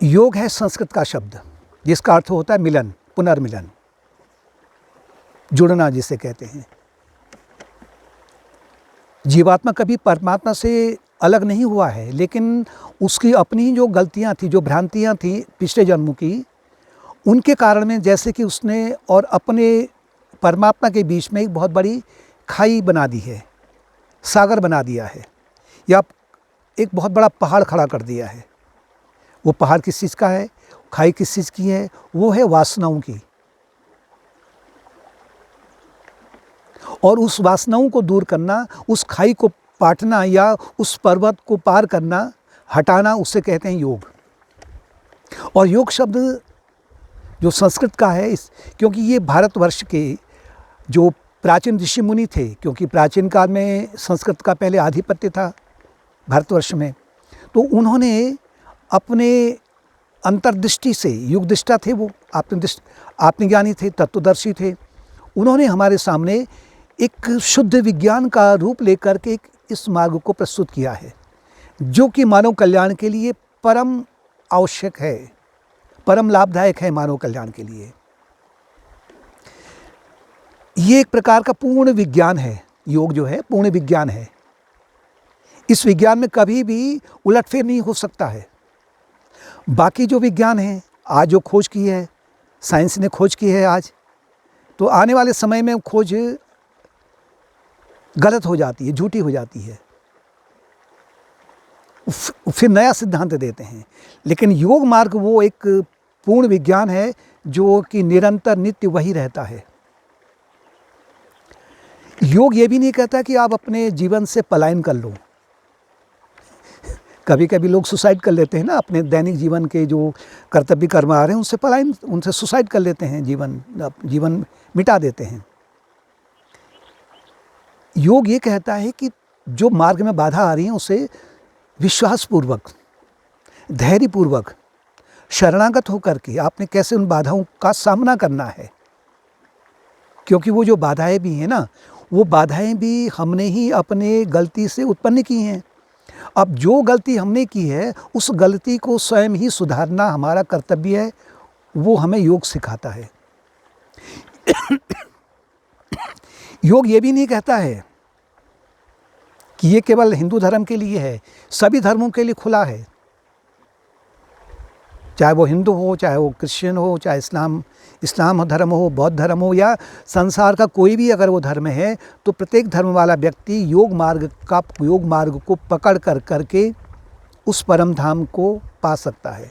योग है संस्कृत का शब्द जिसका अर्थ होता है मिलन, पुनर्मिलन, जुड़ना जिसे कहते हैं। जीवात्मा कभी परमात्मा से अलग नहीं हुआ है, लेकिन उसकी अपनी जो गलतियां थी, जो भ्रांतियां थी पिछले जन्मों की, उनके कारण में जैसे कि उसने और अपने परमात्मा के बीच में एक बहुत बड़ी खाई बना दी है, सागर बना दिया है, या एक बहुत बड़ा पहाड़ खड़ा कर दिया है। वो पहाड़ किस चीज़ का है, खाई किस चीज़ की है? वो है वासनाओं की। और उस वासनाओं को दूर करना, उस खाई को पाटना या उस पर्वत को पार करना, हटाना, उसे कहते हैं योग। और योग शब्द जो संस्कृत का है, क्योंकि ये भारतवर्ष के जो प्राचीन ऋषि मुनि थे, क्योंकि प्राचीन काल में संस्कृत का पहले आधिपत्य था भारतवर्ष में, तो उन्होंने अपने अंतर्दृष्टि से, युगदृष्टा थे वो, आत्मज्ञानी थे, तत्वदर्शी थे, उन्होंने हमारे सामने एक शुद्ध विज्ञान का रूप लेकर के इस मार्ग को प्रस्तुत किया है, जो कि मानव कल्याण के लिए परम आवश्यक है, परम लाभदायक है मानव कल्याण के लिए। ये एक प्रकार का पूर्ण विज्ञान है। योग जो है पूर्ण विज्ञान है। इस विज्ञान में कभी भी उलटफेर नहीं हो सकता है। बाकी जो विज्ञान है, आज जो खोज की है, साइंस ने खोज की है आज, तो आने वाले समय में खोज गलत हो जाती है, झूठी हो जाती है, फिर नया सिद्धांत देते हैं। लेकिन योग मार्ग वो एक पूर्ण विज्ञान है जो कि निरंतर नित्य वही रहता है। योग ये भी नहीं कहता कि आप अपने जीवन से पलायन कर लो। कभी कभी लोग सुसाइड कर लेते हैं ना, अपने दैनिक जीवन के जो कर्तव्य कर्म आ रहे हैं उनसे पलायन, उनसे सुसाइड कर लेते हैं, जीवन मिटा देते हैं। योग ये कहता है कि जो मार्ग में बाधा आ रही है उसे विश्वासपूर्वक, धैर्यपूर्वक, शरणागत होकर के आपने कैसे उन बाधाओं का सामना करना है। क्योंकि वो जो बाधाएं भी हैं ना, वो बाधाएं भी हमने ही अपने गलती से उत्पन्न की हैं। अब जो गलती हमने की है उस गलती को स्वयं ही सुधारना हमारा कर्तव्य है, वो हमें योग सिखाता है। योग ये भी नहीं कहता है कि ये केवल हिंदू धर्म के लिए है, सभी धर्मों के लिए खुला है। चाहे वो हिंदू हो, चाहे वो क्रिश्चियन हो, चाहे इस्लाम धर्म हो, बौद्ध धर्म हो, या संसार का कोई भी अगर वो धर्म है, तो प्रत्येक धर्म वाला व्यक्ति योग मार्ग को पकड़ करके उस परम धाम को पा सकता है।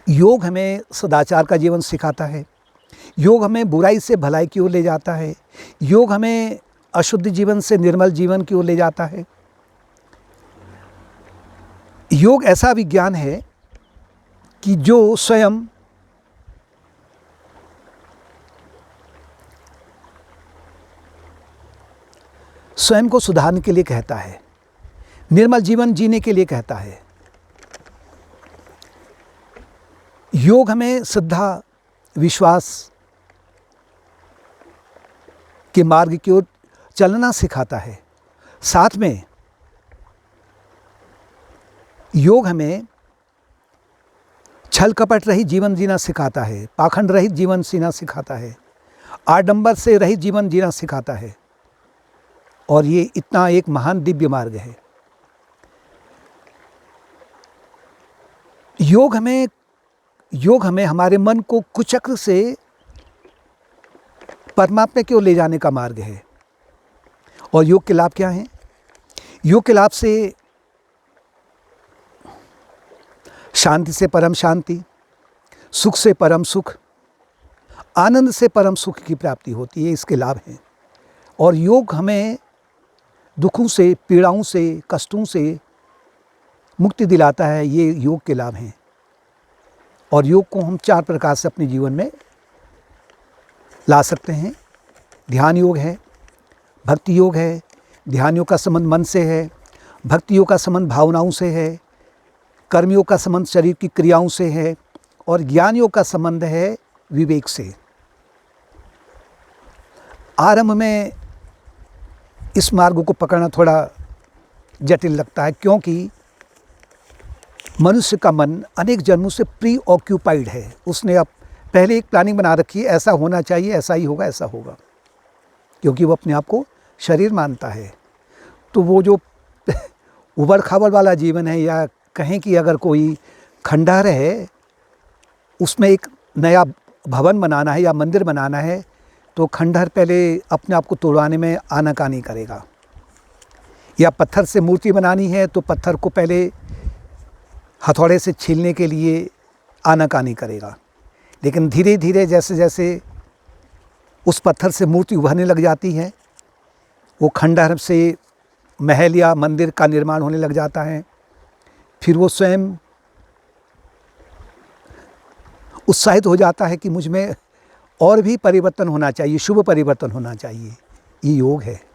योग हमें सदाचार का जीवन सिखाता है। योग हमें बुराई से भलाई की ओर ले जाता है। योग हमें अशुद्ध जीवन से निर्मल जीवन की ओर ले जाता है। योग ऐसा विज्ञान है कि जो स्वयं को सुधारने के लिए कहता है, निर्मल जीवन जीने के लिए कहता है। योग हमें श्रद्धा, विश्वास के मार्ग की ओर चलना सिखाता है। साथ में योग हमें छल कपट रहित जीवन जीना सिखाता है, पाखंड रहित जीवन जीना सिखाता है, आडंबर से रहित जीवन जीना सिखाता है। और ये इतना एक महान दिव्य मार्ग है। योग हमें हमारे मन को कुचक्र से परमात्मा की ओर ले जाने का मार्ग है। और योग के लाभ क्या हैं? योग के लाभ से शांति से परम शांति, सुख से परम सुख, आनंद से परम सुख की प्राप्ति होती है, इसके लाभ हैं। और योग हमें दुखों से, पीड़ाओं से, कष्टों से मुक्ति दिलाता है, ये योग के लाभ हैं। और योग को हम 4 प्रकार से अपने जीवन में ला सकते हैं। ध्यान योग है, भक्ति योग है, ध्यान योग का संबंध मन से है, भक्ति योग का संबंध भावनाओं से है, कर्मयोग का संबंध शरीर की क्रियाओं से है, और ज्ञान योग का संबंध है विवेक से। आरंभ में इस मार्ग को पकड़ना थोड़ा जटिल लगता है, क्योंकि मनुष्य का मन अनेक जन्मों से प्री ऑक्यूपाइड है। उसने अब पहले एक प्लानिंग बना रखी है, ऐसा होना चाहिए, ऐसा ही होगा, ऐसा होगा, क्योंकि वो अपने आप को शरीर मानता है। तो वो जो उबड़ खाबड़ वाला जीवन है, या कहें कि अगर कोई खंडहर है, उसमें एक नया भवन बनाना है या मंदिर बनाना है, तो खंडहर पहले अपने आप को तोड़वाने में आनाकानी करेगा। या पत्थर से मूर्ति बनानी है तो पत्थर को पहले हथौड़े से छीलने के लिए आनाकानी करेगा। लेकिन धीरे धीरे जैसे जैसे उस पत्थर से मूर्ति उभरने लग जाती है, वो खंडहर से महल या मंदिर का निर्माण होने लग जाता है। फिर वो स्वयं उत्साहित हो जाता है कि मुझ में और भी परिवर्तन होना चाहिए, शुभ परिवर्तन होना चाहिए। ये योग है।